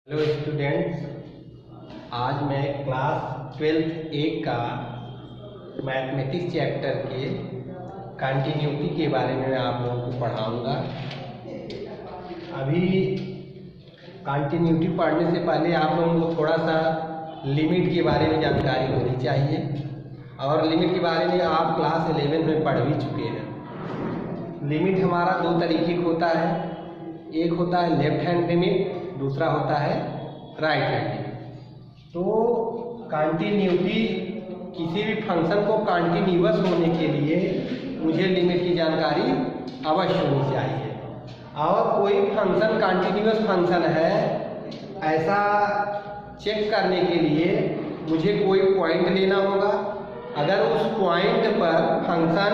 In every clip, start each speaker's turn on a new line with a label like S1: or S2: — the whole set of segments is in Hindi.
S1: हेलो स्टूडेंट्स, आज मैं क्लास 12 ए का मैथमेटिक्स चैप्टर के कंटिन्यूटी के बारे में आप लोगों को पढ़ाऊंगा। अभी कंटिन्यूटी पढ़ने से पहले आप लोगों को थोड़ा सा लिमिट के बारे में जानकारी होनी चाहिए, और लिमिट के बारे में आप क्लास 11 में पढ़ भी चुके हैं। लिमिट हमारा दो तरीके का होता है, एक होता है लेफ्ट हैंड लिमिट, दूसरा होता है राइट हैंड लिमिट। तो कंटिन्यूटी, किसी भी फंक्शन को कंटिन्यूअस होने के लिए मुझे लिमिट की जानकारी अवश्य होनी चाहिए। और कोई फंक्शन कंटिन्यूअस फंक्शन है ऐसा चेक करने के लिए मुझे कोई पॉइंट लेना होगा। अगर उस पॉइंट पर फंक्शन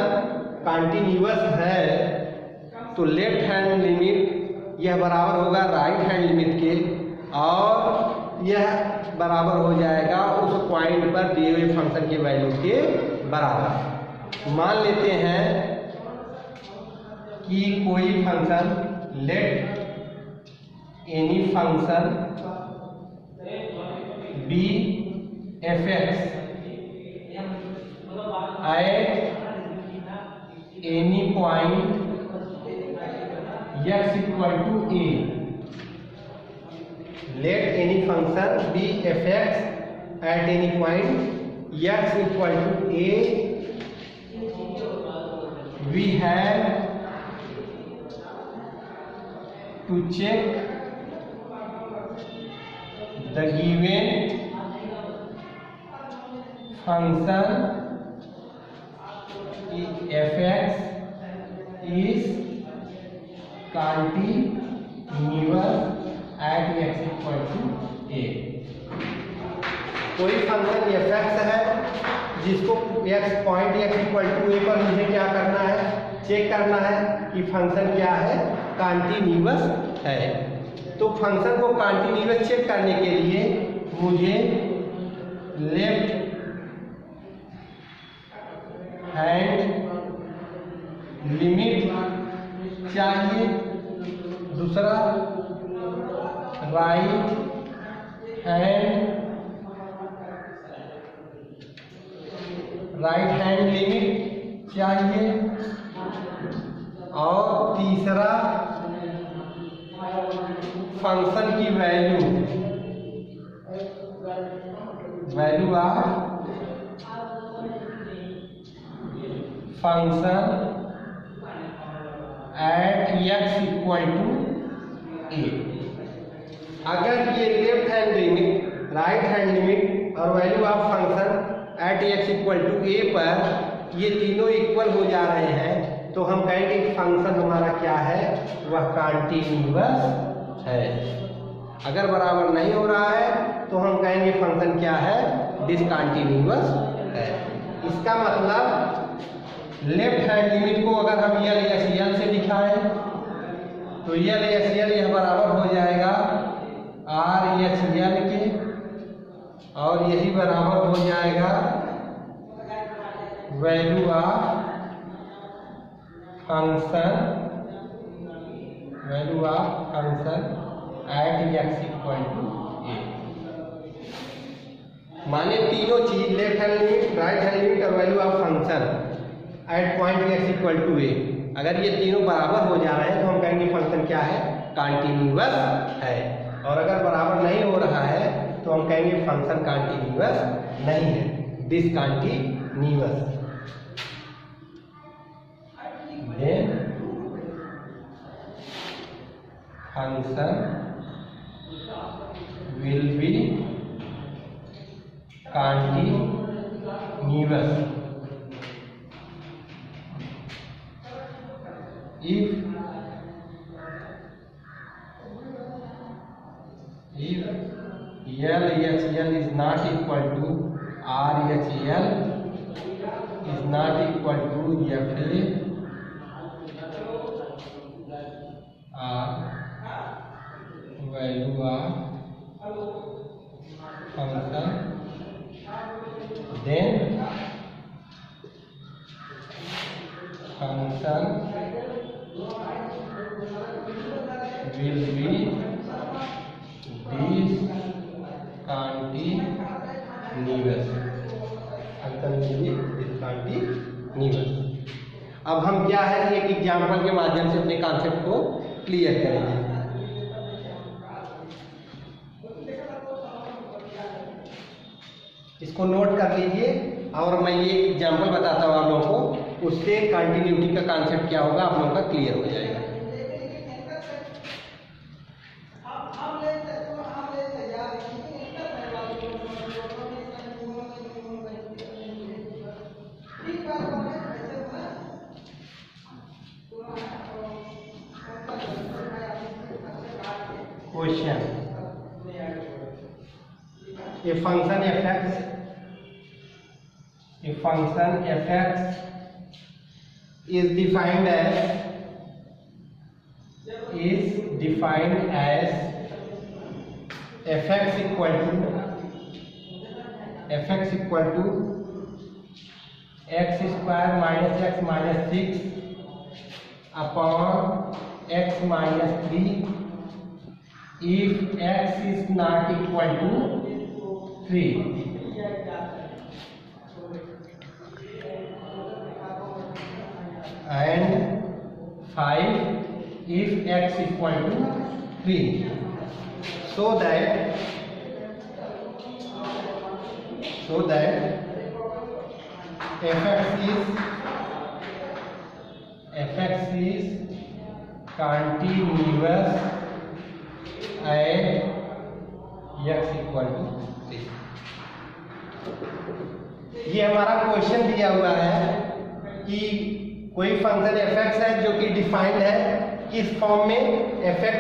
S1: कंटिन्यूअस है तो लेफ्ट हैंड लिमिट यह बराबर होगा राइट हैंड लिमिट के, और यह बराबर हो जाएगा उस पॉइंट पर दिए हुए फंक्शन के वैल्यू के बराबर। मान लेते हैं कि कोई function, let any function be f x at any point x equal to a. Let any function be f(x) at any point x equal to a. We have to check the given function f(x) is continuous at x equal to a। कोई फंक्शन f(x) है जिसको x point x equal to a पर मुझे क्या करना है, चेक करना है कि फंक्शन क्या है, कंटिन्यूअस है। तो फंक्शन को कंटिन्यूअस चेक करने के लिए मुझे लेफ्ट हैंड लिमिट चाहिए, दूसरा राइट हैंड लिमिट चाहिए, और तीसरा फंक्शन की value of function at x equal to a। अगर ये left hand limit, right hand limit और value of function at x equal to a पर ये तीनों इक्वल हो जा रहे हैं तो हम कहेंगे कि फंक्शन हमारा क्या है, वह कंटिन्यूअस है। अगर बराबर नहीं हो रहा है तो हम कहेंगे फंक्शन क्या है, डिसकंटिन्यूअस है। इसका मतलब लेफ्ट हैंड लिमिट को अगर हम LHL से दिखाएं तो LHL यह बराबर हो जाएगा RHL के, और यही बराबर हो जाएगा value of function at x equal to a। माने तीनों चीज, left hand limit, right hand limit और value of function at point x equal to a, अगर ये तीनों बराबर हो जा रहे हैं तो हम कहेंगे फंक्शन क्या है, कंटिन्यूअस है। और अगर बराबर नहीं हो रहा है तो हम कहेंगे फंक्शन कंटिन्यूअस नहीं है, discontinuous. Then function will be continuous if LHL is not equal to RHL is not equal to FA or value of function, then function will be is continuous, अब हम क्या है एक एग्जाम्पल के माध्यम से अपने कॉन्सेप्ट को क्लियर करेंगे। इसको नोट कर लीजिए और मैं ये एग्जाम्पल बताता हूँ आप लोगों को, उससे कंटिन्यूटी का कॉन्सेप्ट क्या होगा आप लोगों का क्लियर हो जाएगा। Question: a function f(x) is defined as f(x) equal to x square minus x minus 6 upon x minus 3 if x is not equal to 3 and 5 if x equal to 3, so that f(x) is continuous at x equal to 3। ये हमारा क्वेश्चन दिया हुआ है कि कोई फंक्शन f(x) है जो कि डिफाइंड है किस फॉर्म में, f(x)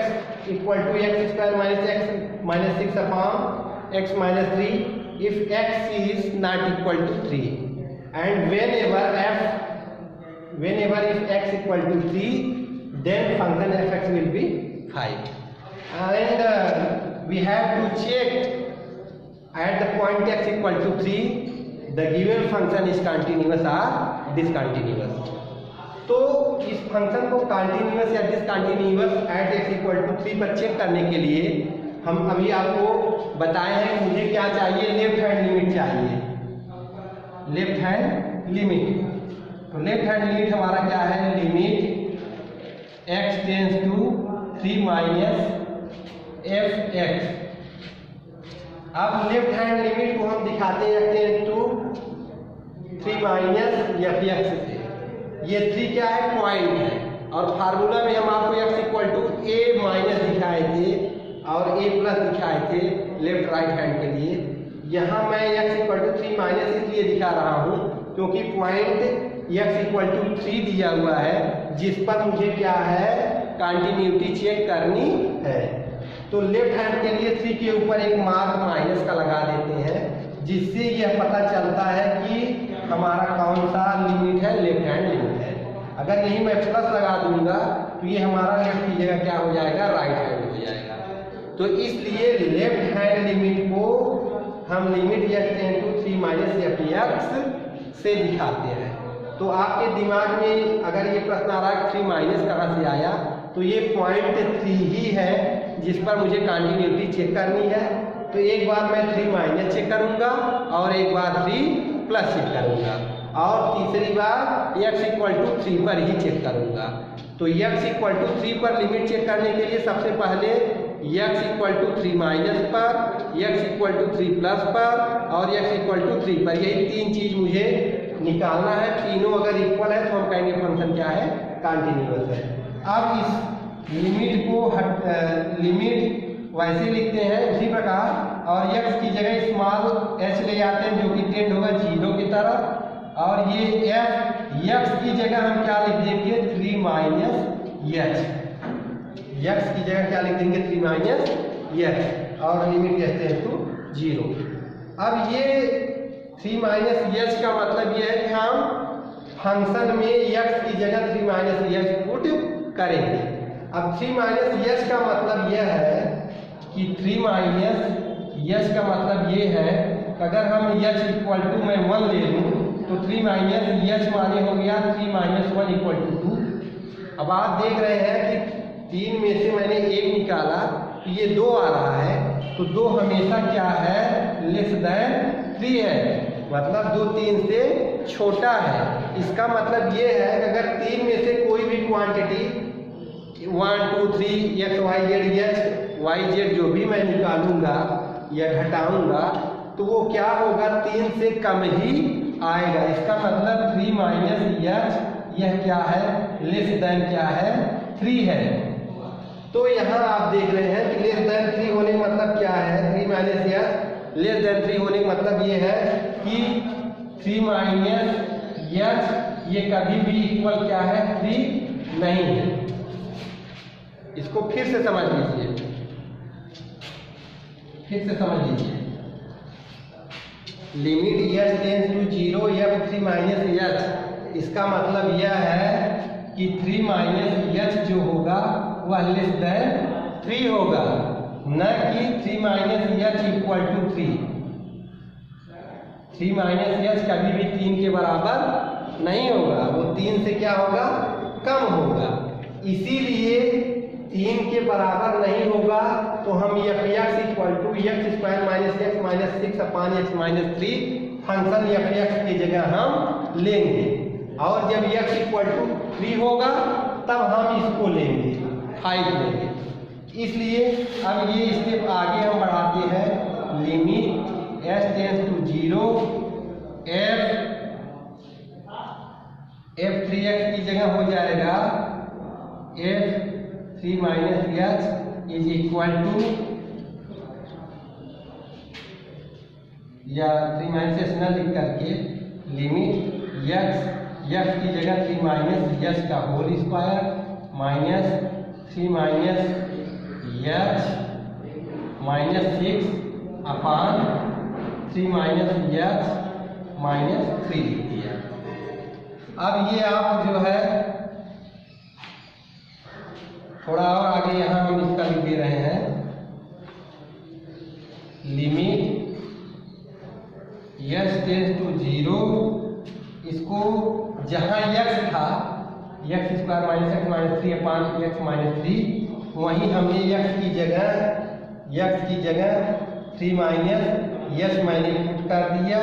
S1: equal to x square minus 6 upon x minus 3 if x is not equal to 3 and whenever if x equal to 3 then function f(x) will be 5 and we have to check at the point x equal to 3 the given function is continuous or discontinuous। तो इस फंक्शन को कंटिन्यूअस या discontinuous at x equal to 3 पर चेक करने के लिए हम अभी आपको बताए हैं मुझे क्या चाहिए, लेफ्ट हैंड लिमिट चाहिए, लेफ्ट हैंड लिमिट। तो लेफ्ट हैंड लिमिट हमारा क्या है, limit x tends to 3 minus f(x)। अब लेफ्ट हैंड लिमिट को हम दिखाते हैं टेंड्स टू 3 माइनस f(x) से। ये 3 क्या है, पॉइंट है, और फार्मूला में हम आपको x equal to a minus दिखाए थे और a प्लस दिखाए थे लेफ्ट राइट हैंड के लिए। यहाँ मैं x इक्वल टू 3 माइनस इसलिए दिखा रहा हूँ क्योंकि पॉइंट x इक्वल टू 3 दिया हुआ है जिस पर मुझे क्या है, कंटिन्यूटी चेक करनी है। तो लेफ्ट हैंड के लिए 3 के ऊपर एक मार्क माइनस का लगा देते हैं जिससे यह पता चलता है कि हमारा कौन सा लिमिट है, लेफ्ट हैंड लिमिट है। अगर यही मैं प्लस लगा दूंगा तो ये हमारा लेफ्ट की जगह क्या हो जाएगा, राइट हैंड हो जाएगा। तो इसलिए लेफ्ट हैंड लिमिट को हम limit x tend to 3 minus f(x) से दिखाते हैं। तो आपके दिमाग में अगर ये प्रश्न आ रहा है 3 माइनस कहाँ से आया, तो ये पॉइंट 3 ही है जिस पर मुझे कंटिन्यूटी चेक करनी है। तो एक बार मैं 3 माइनस चेक करूंगा और एक बार 3 प्लस चेक करूंगा और तीसरी बार x इक्वल टू 3 पर ही चेक करूंगा। तो x इक्वल टू 3 पर लिमिट चेक करने के लिए सबसे पहले x इक्वल टू 3 माइनस पर, x इक्वल टू 3 प्लस पर और x इक्वल टू 3 पर, यही 3 चीज मुझे निकालना है। तीनों अगर इक्वल है तो हम कहेंगे फंक्शन क्या है, कंटिन्यूअस है। अब इस लिमिट को लिमिट वैसे लिखते हैं उसी प्रकार, और x की जगह स्मॉल h ले जाते हैं जो कि टेंड होगा 0 की तरफ, और ये x की जगह हम क्या लिख देंगे, 3 माइनस h। x की जगह क्या लिख देंगे, 3 माइनस h, और लिमिट कहते हैं टू 0। अब ये 3 माइनस h का मतलब ये है कि हम फंक्शन में x की जगह 3 माइनस h पुट करेंगे। अब 3 माइनस h का मतलब यह है कि 3 माइनस h का मतलब ये है कि अगर हम h इक्वल टू मैं 1 ले लूँ तो 3 माइनस h माने हो गया 3 माइनस 1 इक्वल टू 2। अब आप देख रहे हैं कि 3 में से मैंने 1 निकाला तो ये 2 आ रहा है, तो 2 हमेशा क्या है, लेस देन 3 है, मतलब 2 3 से छोटा है। इसका मतलब ये है कि अगर 3 में से कोई भी quantity 1 2 3 x y z h y z जो भी मैं निकालूंगा या घटाऊंगा तो वो क्या होगा, 3 से कम ही आएगा। इसका मतलब 3 माइनस एच यह क्या है, लेस देन क्या है, 3 है। तो यहाँ आप देख रहे हैं कि लेस देन 3 होने का मतलब क्या है, 3 माइनस एच लेस देन 3 होने का मतलब ये है कि 3 माइनस एच ये कभी भी इक्वल क्या है, 3 नहीं है। इसको फिर से समझ लीजिए, फिर से समझ लीजिए। Limit h tends to 0 f 3 minus h, इसका मतलब यह है कि 3 माइनस एच जो होगा वह लेस देन 3 होगा, न कि 3 minus h equal to 3। 3 minus h कभी भी 3 के बराबर नहीं होगा, वो 3 से क्या होगा, कम होगा। इसीलिए 3 के बराबर नहीं होगा तो हम f x equal to x square minus x minus 6 upon x minus 3 function f x की जगह हम लेंगे, और जब एक्स इक्वल टू 3 होगा तब हम इसको लेंगे, 5 लेंगे। इसलिए अब ये स्टेप आगे हम बढ़ाते हैं, limit h tends to 0 f 3x की जगह हो जाएगा f 3 minus h is equal to, या 3 माइनस एच न लिख करके लिमिट एक्स की जगह 3 माइनस एच का whole square minus 3 minus h minus 6 upon 3 minus h minus 3 लिख दिया। अब ये आप जो है थोड़ा और आगे यहाँ हम इसका लिख दे रहे हैं, लिमिट एच टेंस टू 0, इसको जहाँ x था x square minus x minus 3 upon x minus 3, वहीं हमने x की जगह 3 माइनस एच मैंने पुट कर दिया।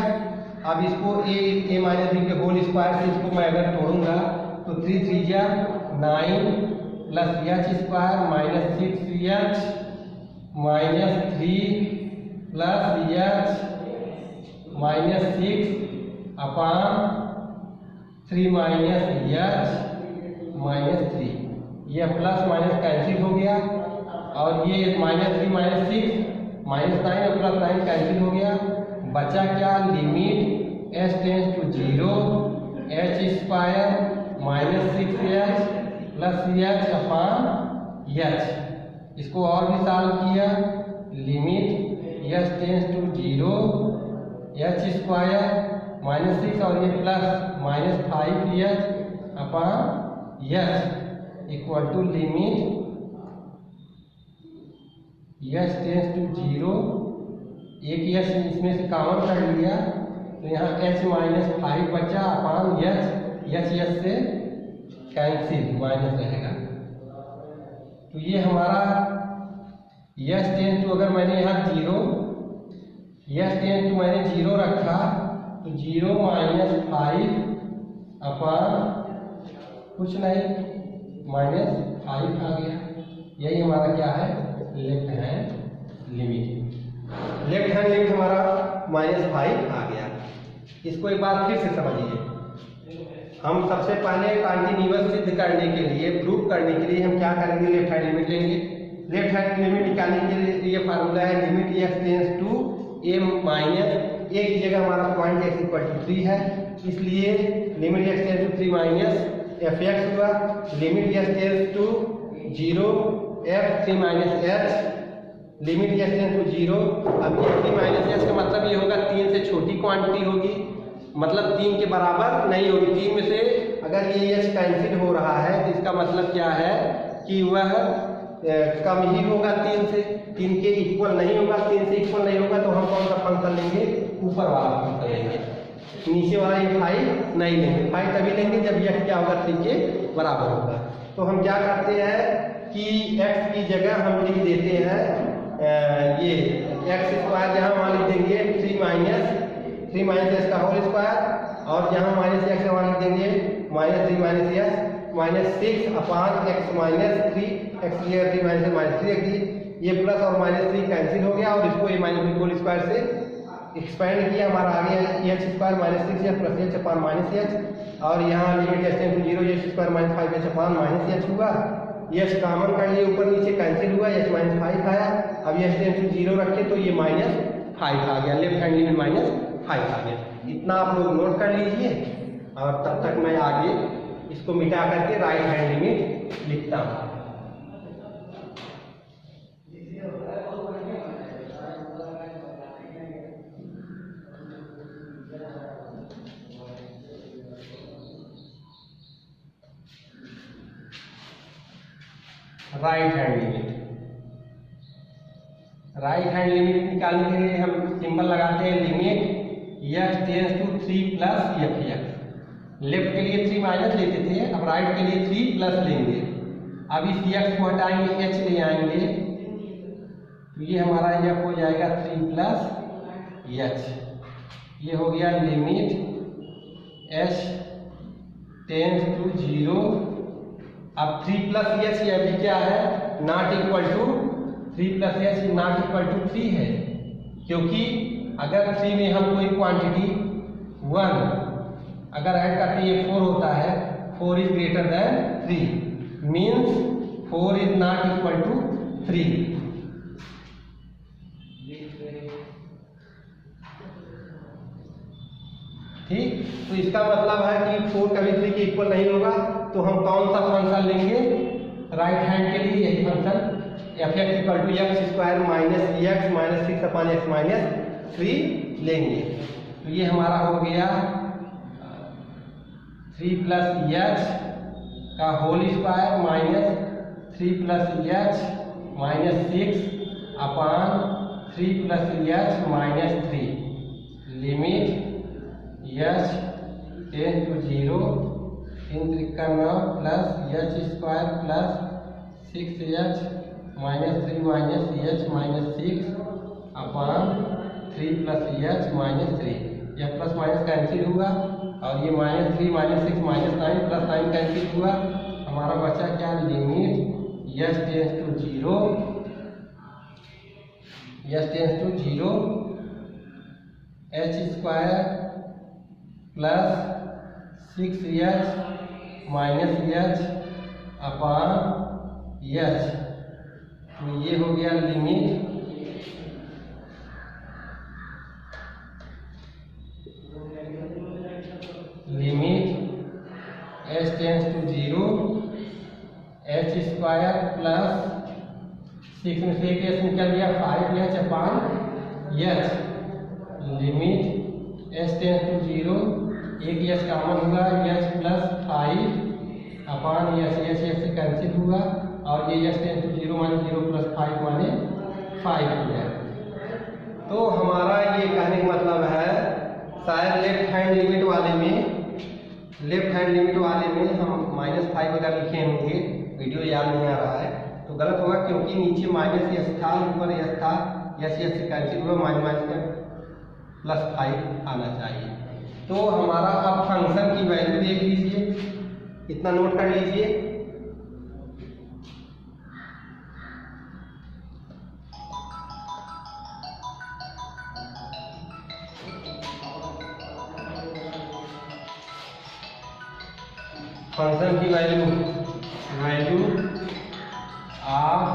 S1: अब इसको ए माइनस बी के होल स्क्वायर से इसको मैं अगर तोड़ूंगा तो 3 3 जा 9 plus H square minus 6 H minus 3 plus H minus 6 upon 3 minus h minus 3, यह प्लस माइनस कैंसिल हो गया, और ये माइनस 3 माइनस 6 माइनस 9 और प्लस 9 कैंसिल हो गया। बचा क्या, limit h tends to 0 h square minus 6 h plus h upon h. इसको और भी सॉल्व किया, limit h tends to 0 h square minus 6 और ये plus minus 5 h upon h equal to limit h tends to 0, एक एच इसमें से कॉमन कर लिया तो यहाँ एच माइनस 5 बचा अपॉन एच से कैंसिल माइनस रहेगा। तो ये हमारा एच टेंस टू, अगर मैंने यहाँ 0 एच टेंस टू मैंने 0 रखा तो 0 माइनस 5 अपॉन कुछ नहीं माइनस 5 आ गया। यही हमारा क्या है, left hand limit. Left hand limit हमारा माइनस 5 आ गया। इसको एक बार फिर से समझिए। हम सबसे पहले कॉन्टिन्यूअस सिद्ध करने के लिए, प्रूफ करने के लिए हम क्या करेंगे, लेफ्ट हैंड लिमिट लेंगे। लेफ्ट हैंड लिमिट निकालने के लिए ये फार्मूला है, limit x tends to a minus a की जगह हमारा पॉइंट एक्स इक्वल टू 3 है, इसलिए limit x tends to 3 minus f x हुआ। Limit x tends to 0 f 3 minus h, limit x tends to 0। अब ये 3 माइनस एच का मतलब ये होगा 3 से छोटी क्वांटिटी होगी, मतलब 3 के बराबर नहीं होगी। 3 में से अगर ये एच कैंसिल हो रहा है तो इसका मतलब क्या है कि वह कम ही होगा 3 से, 3 के इक्वल नहीं होगा। 3 से इक्वल नहीं होगा तो हम कौन सा फंक्शन लेंगे, ऊपर वाला फंक्शन लेंगे, नीचे वाला ये 5 नहीं लेंगे। 5 तभी लेंगे जब यह क्या होगा 3 के बराबर होगा। तो हम क्या करते हैं कि x की जगह हम लिख देते हैं ये एक्स स्क्वायर जहाँ वहाँ लिख देंगे 3 माइनस एस का होल स्क्वायर, और यहाँ माइनस एक्स वहाँ लिख देंगे -3 minus S minus 6 upon x minus 3, x लिया 3 माइनस -3 रख दी, ये प्लस और -3 कैंसिल हो गया और इसको ये माइनस होल स्क्वायर से एक्सपेंड किया, हमारा आ गया h square -6 plus h upon minus h, और यहाँ limit h tend to 0 h square -5 h upon minus h हुआ, एच कॉमन कर लिए ऊपर नीचे कैंसिल हुआ, एच -5 आया, अब एच टेंड टू 0 रखे तो ये -5 आ गया, लेफ्ट हैंड लिमिट -5 आ गया। इतना आप लोग नोट कर लीजिए और तब तक मैं आगे इसको मिटा करके राइट हैंड लिमिट लिखता हूँ। राइट हैंड लिमिट निकालने के लिए हम सिंबल लगाते हैं limit x tends to 3 plus f(x). Left के लिए 3 माइनस लेते थे, अब राइट के लिए 3 प्लस लेंगे। अब इस x को हटाएंगे, h ले आएंगे तो ये हमारा f हो जाएगा 3 प्लस h। ये हो गया लिमिट h टेंड्स टू 0। अब 3 प्लस h ये अभी क्या है, not equal to 3 plus h not equal to 3 है, क्योंकि अगर 3 में हम कोई क्वांटिटी 1 अगर ऐड करते हैं, ये 4 होता है, 4 is greater than 3 means 4 is not equal to 3। ठीक, तो इसका मतलब है कि 4 कभी 3 के इक्वल नहीं होगा, तो हम कौन सा फंक्शन लेंगे राइट हैंड के लिए, यही function f(x) equal to x square minus x minus 6 upon x minus 3 लेंगे। तो ये हमारा हो गया 3 प्लस h का whole square minus 3 plus h minus 6 upon 3 plus h minus 3 limit h tends to 0 plus h square plus 6h minus 3 minus h minus 6 upon 3 plus h minus 3। यह प्लस माइनस कैंसिल हुआ और ये -3 -6 -9 प्लस 9 कैंसिल हुआ, हमारा बचा क्या, limit h tends to 0 h square plus 6h minus h upon h। तो ये हो गया limit h tends to 0 h square plus 6 में से एक h निकल गया 5h upon h limit h tends to 0 एक h कॉमन हुआ h प्लस 5 अपॉन h से कैंसिल हुआ और ये h tends to 0 minus 0 plus 5 माने 5 हुआ। तो हमारा ये कहने का मतलब है शायद लेफ्ट हैंड लिमिट वाले में हम -5 अगर लिखे होंगे, वीडियो याद नहीं आ रहा है तो गलत होगा, क्योंकि नीचे माइनस s था ऊपर s था, s से कैंसिल हुआ, माइनस में प्लस 5 आना चाहिए। तो हमारा अब फंक्शन की वैल्यू देख लीजिए, इतना नोट कर लीजिए। फंक्शन की value of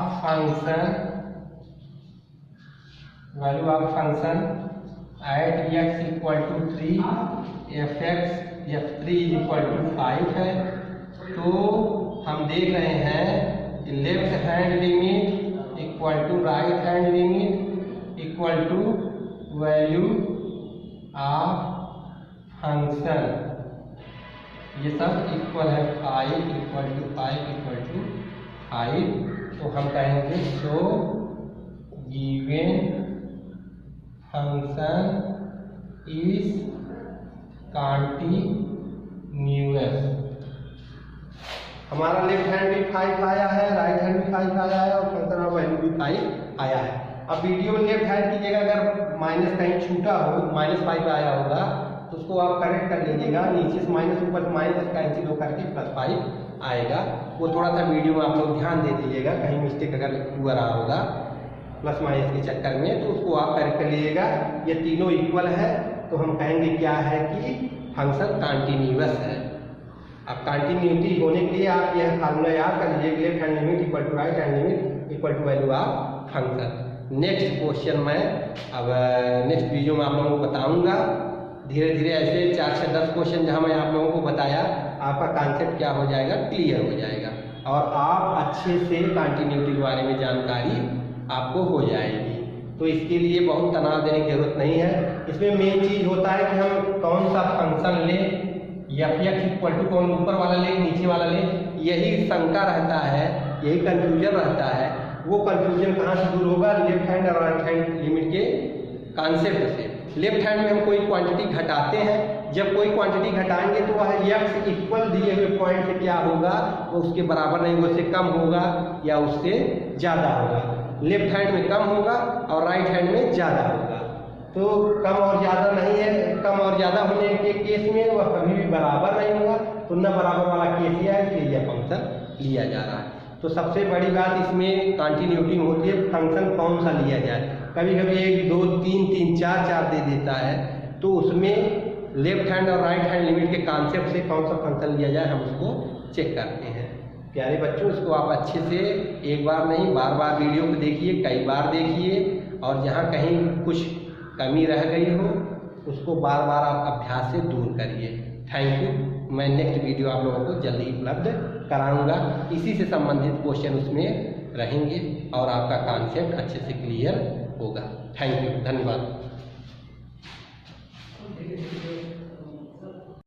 S1: function at x equal to 3 f3 equal to 5 है। तो हम देख रहे हैं कि left hand limit equal to right hand limit equal to value of function, ये सब इक्वल है 5 इक्वल टू 5 इक्वल टू 5। तो हम कहेंगे so given function is continuous. हमारा लेफ्ट हैंड भी 5 आया है, राइट हैंड भी 5 आया है और फंक्शन ऑफ वैल्यू भी 5 आया है। अब वीडियो में लेफ्ट हैंड की जगह अगर माइनस कहीं छूटा हो, -5 आया होगा तो उसको आप करेक्ट कर लीजिएगा, नीचे से माइनस ऊपर से माइनस कैंसिल होकर के +5 आएगा। वो थोड़ा सा वीडियो में आप लोग ध्यान दे दीजिएगा, कहीं मिस्टेक अगर हुआ रहा होगा प्लस माइनस के चक्कर में तो उसको आप करेक्ट कर लीजिएगा। ये तीनों इक्वल है तो हम कहेंगे क्या है कि फंक्शन कंटिन्यूअस है। अब कंटिन्यूटी होने के लिए आप यह फार्मूला याद कर लीजिए, left hand limit equal to right hand limit equal to value of function. Next question मैं अब नेक्स्ट वीडियो में आप लोगों को बताऊंगा। धीरे धीरे ऐसे 4 से 10 क्वेश्चन जहाँ मैं आप लोगों को बताया, आपका कॉन्सेप्ट क्या हो जाएगा, क्लियर हो जाएगा और आप अच्छे से कंटिन्यूटी के बारे में जानकारी आपको हो जाएगी। तो इसके लिए बहुत तनाव देने की जरूरत नहीं है। इसमें मेन चीज़ होता है कि हम कौन सा फंक्शन लें, f(x) इक्वल टू कौन ऊपर वाला ले नीचे वाला ले, यही शंका रहता है, यही कंफ्यूजन रहता है। वो कंफ्यूजन कहाँ से दूर होगा, लेफ्ट हैंड और राइट हैंड लिमिट के कॉन्सेप्ट से। लेफ्ट हैंड में हम कोई क्वांटिटी घटाते हैं, जब कोई क्वांटिटी घटाएंगे तो वह x इक्वल दिए हुए पॉइंट से क्या होगा, वो उसके बराबर नहीं, उससे कम होगा या उससे ज़्यादा होगा। लेफ्ट हैंड में कम होगा और राइट हैंड में ज़्यादा होगा। तो कम और ज़्यादा नहीं है, कम और ज़्यादा होने के केस में वह कभी भी बराबर नहीं होगा, तो न बराबर वाला केस ही है, इसलिए यह फंक्शन लिया जा रहा है। तो सबसे बड़ी बात इसमें कंटिन्यूटी होती है, फंक्शन कौन सा लिया जाए। कभी कभी 1 2 3 3 4 4 दे देता है, तो उसमें लेफ्ट हैंड और राइट हैंड लिमिट के कॉन्सेप्ट से कौन सा फंक्शन लिया जाए हम उसको चेक करते हैं। प्यारे बच्चों, इसको आप अच्छे से एक बार नहीं बार बार वीडियो को देखिए, कई बार देखिए, और जहाँ कहीं कुछ कमी रह गई हो उसको बार बार आप अभ्यास से दूर करिए। Thank you. मैं नेक्स्ट वीडियो आप लोगों को जल्दी उपलब्ध कराऊंगा। इसी से संबंधित क्वेश्चन उसमें रहेंगे और आपका कॉन्सेप्ट अच्छे से क्लियर होगा। थैंक यू, धन्यवाद।